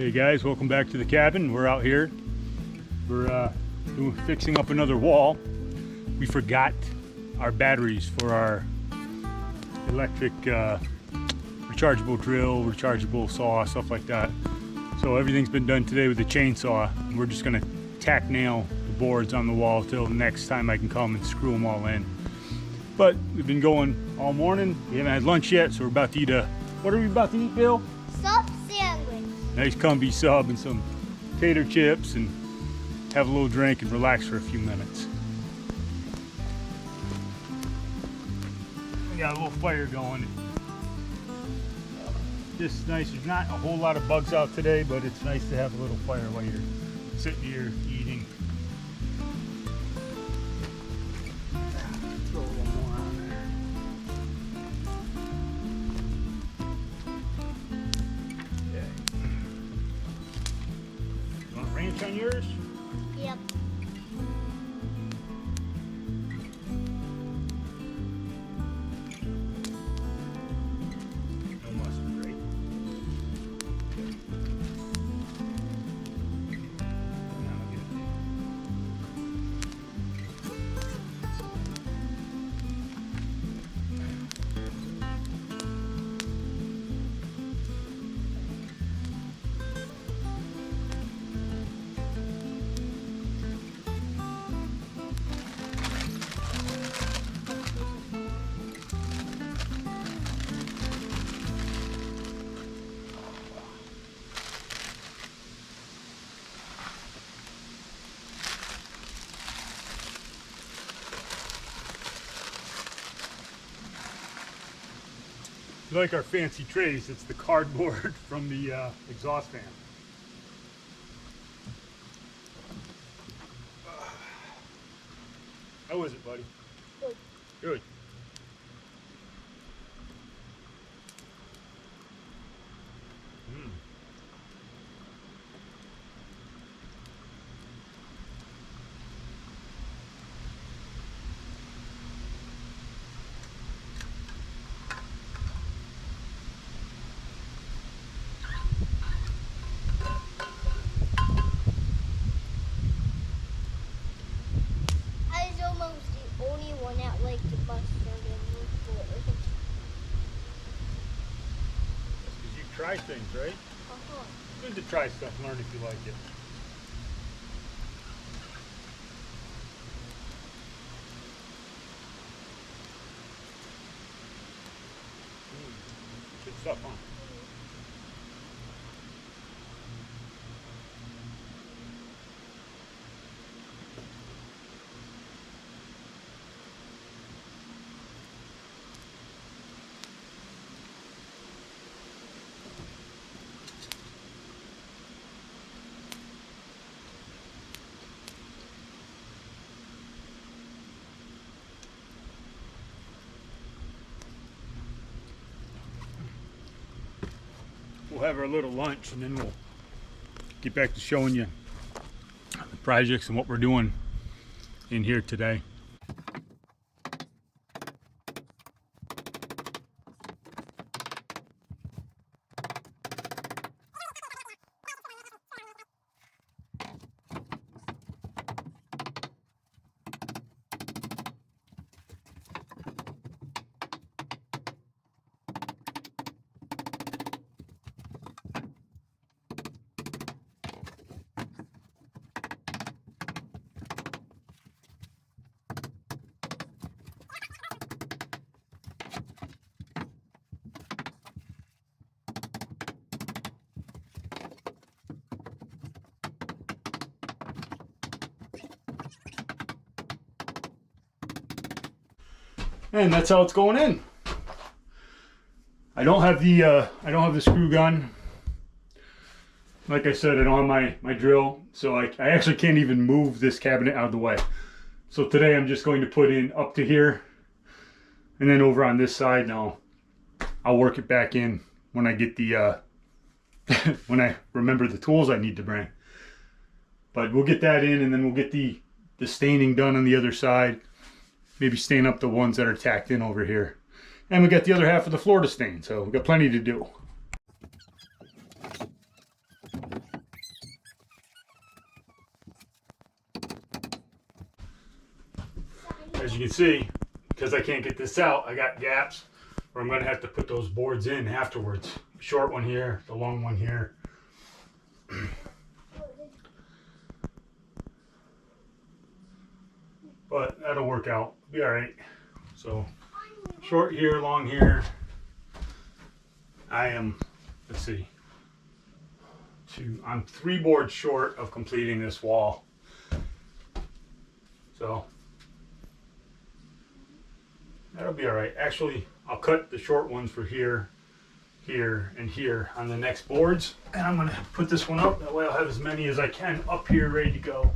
Hey guys, welcome back to the cabin. We're out here. We're fixing up another wall. We forgot our batteries for our electric rechargeable drill, rechargeable saw, stuff like that. So everything's been done today with the chainsaw. We're just gonna tack nail the boards on the wall till the next time I can come and screw them all in. But we've been going all morning. We haven't had lunch yet, so we're about to eat what are we about to eat, Bill? Sub sandwich. Nice combi sub and some tater chips, and have a little drink and relax for a few minutes. We got a little fire going. This is nice. There's not a whole lot of bugs out today, but it's nice to have a little fire while you're sitting here eating. Throw a little more on there. You want ranch on yours? Yep. No mustard, right? Now I'll get it. You like our fancy trays? It's the cardboard from the exhaust fan. How is it, buddy? Good. Good. Mm. I was almost the only one that liked the mustard and before. Because you try things, right? Good to try stuff, learn if you like it. Good stuff, huh? We'll have our little lunch and then we'll get back to showing you the projects and what we're doing in here today. And that's how it's going in. I don't have the screw gun. Like I said, I don't have my drill, so I actually can't even move this cabinet out of the way. So today I'm just going to put in up to here, and then over on this side now I'll work it back in when I get the when I remember the tools I need to bring. But we'll get that in, and then we'll get the staining done on the other side. Maybe stain up the ones that are tacked in over here. And we got the other half of the floor to stain, so we've got plenty to do. you can see, because I can't get this out, I got gaps where I'm going to have to put those boards in afterwards. Short one here, the long one here. But that'll work out. Be all right. So short here, long here. I am, let's see, I'm 3 boards short of completing this wall. So that'll be all right. Actually, I'll cut the short ones for here, here, and here on the next boards. And I'm gonna put this one up. That way I'll have as many as I can up here ready to go.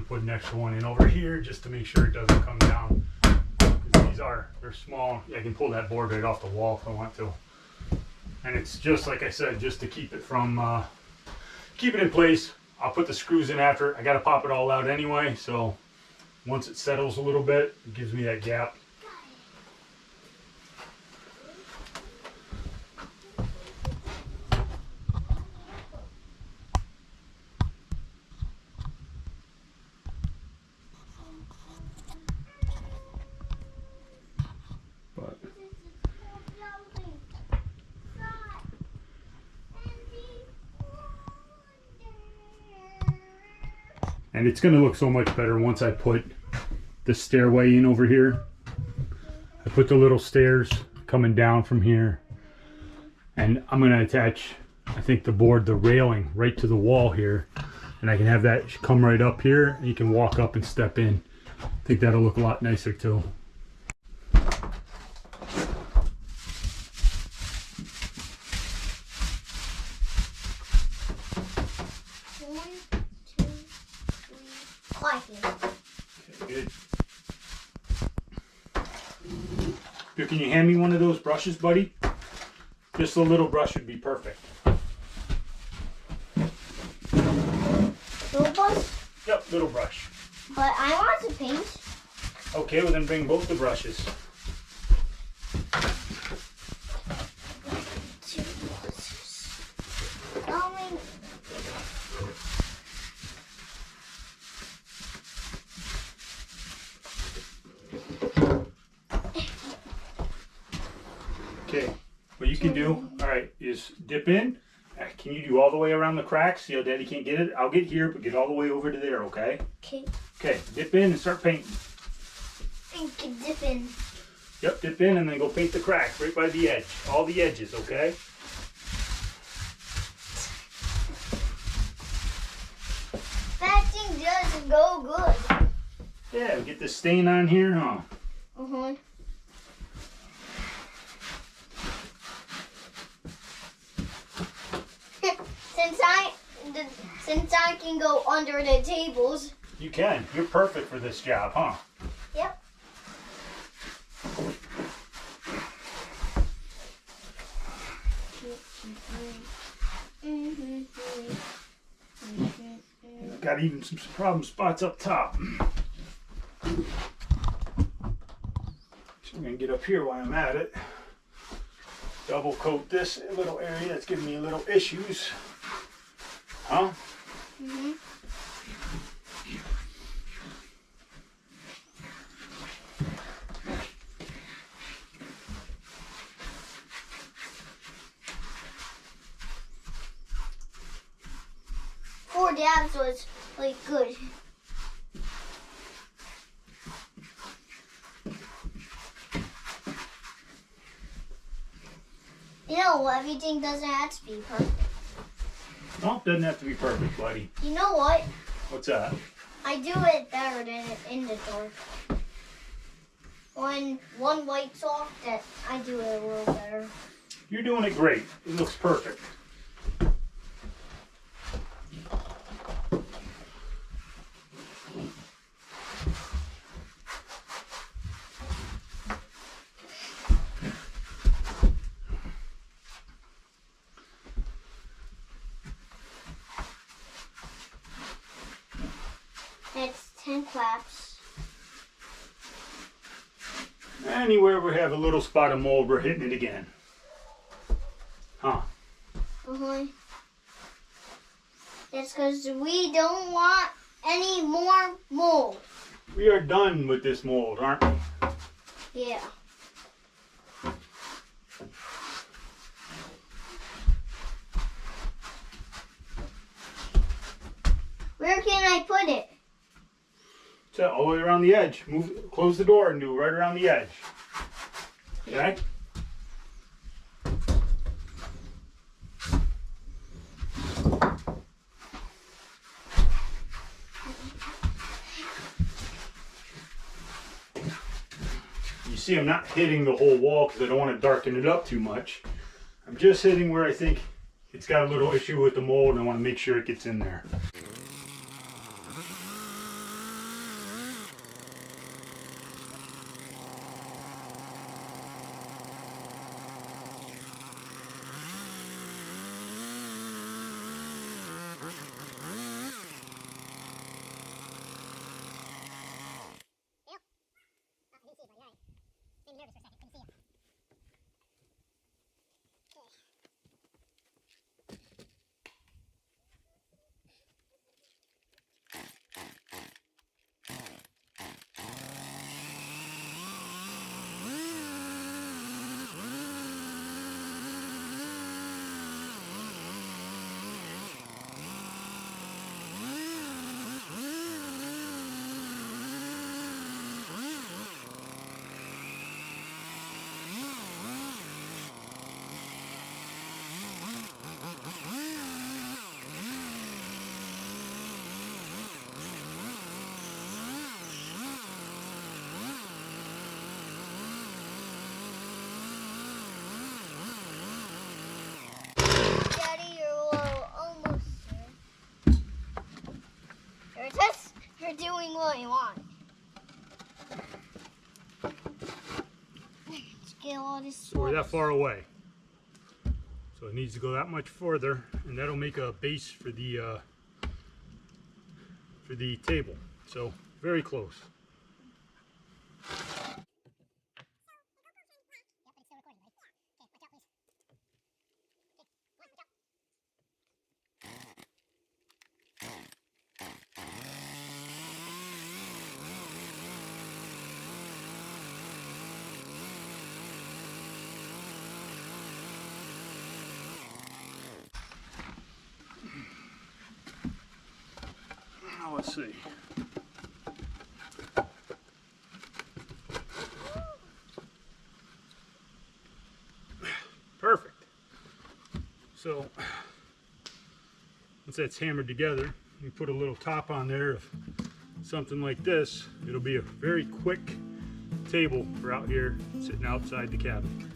Put an extra one in over here just to make sure it doesn't come down. They're small. I can pull that board right off the wall if I want to. And it's just like I said, just to keep it from keep it in place. I'll put the screws in after. I got to pop it all out anyway, so once it settles a little bit, it gives me that gap. And it's going to look so much better once I put the stairway in over here. I put the little stairs coming down from here. And I'm going to attach, I think, the railing right to the wall here. And I can have that come right up here. And you can walk up and step in. I think that'll look a lot nicer too. Good. Here, can you hand me one of those brushes, buddy? Just a little brush would be perfect. Little brush? Yep, little brush. But I want to paint. Okay, well then bring both the brushes. Okay, what you can do, all right, is dip in. Can you do all the way around the cracks? See how Daddy can't get it? I'll get here, but get all the way over to there, okay? Okay. Okay, dip in and start painting. Dip in. Yep, dip in and then go paint the cracks right by the edge. All the edges, okay? That thing doesn't go good. Yeah, get this stain on here, huh? Uh-huh. Since I can go under the tables. You can. You're perfect for this job, huh? Yep. Got even some problem spots up top. So I'm gonna get up here while I'm at it. Double coat this little area that's giving me a little issues. Huh? Mm-hmm. Four dabs was like good. You know, everything doesn't have to be perfect. No, it doesn't have to be perfect, buddy. You know what? What's that? I do it better than in the dark. When one light's off, that I do it a little better. You're doing it great. It looks perfect. It's 10 Anywhere we have a little spot of mold, we're hitting it again. Huh? Uh-huh. That's because we don't want any more mold. We are done with this mold, aren't we? Yeah. Where can I put it? So all the way around the edge. Move, close the door and do it right around the edge. Okay? You see I'm not hitting the whole wall because I don't want to darken it up too much. I'm just hitting where I think it's got a little issue with the mold and I want to make sure it gets in there. Daddy, you're almost there. You're doing what you want. Let's get all this So we're that far away. So it needs to go that much further, and that'll make a base for the table. So very close. Now let's see. Perfect. So once that's hammered together, you put a little top on there of something like this. It'll be a very quick table for out here sitting outside the cabin.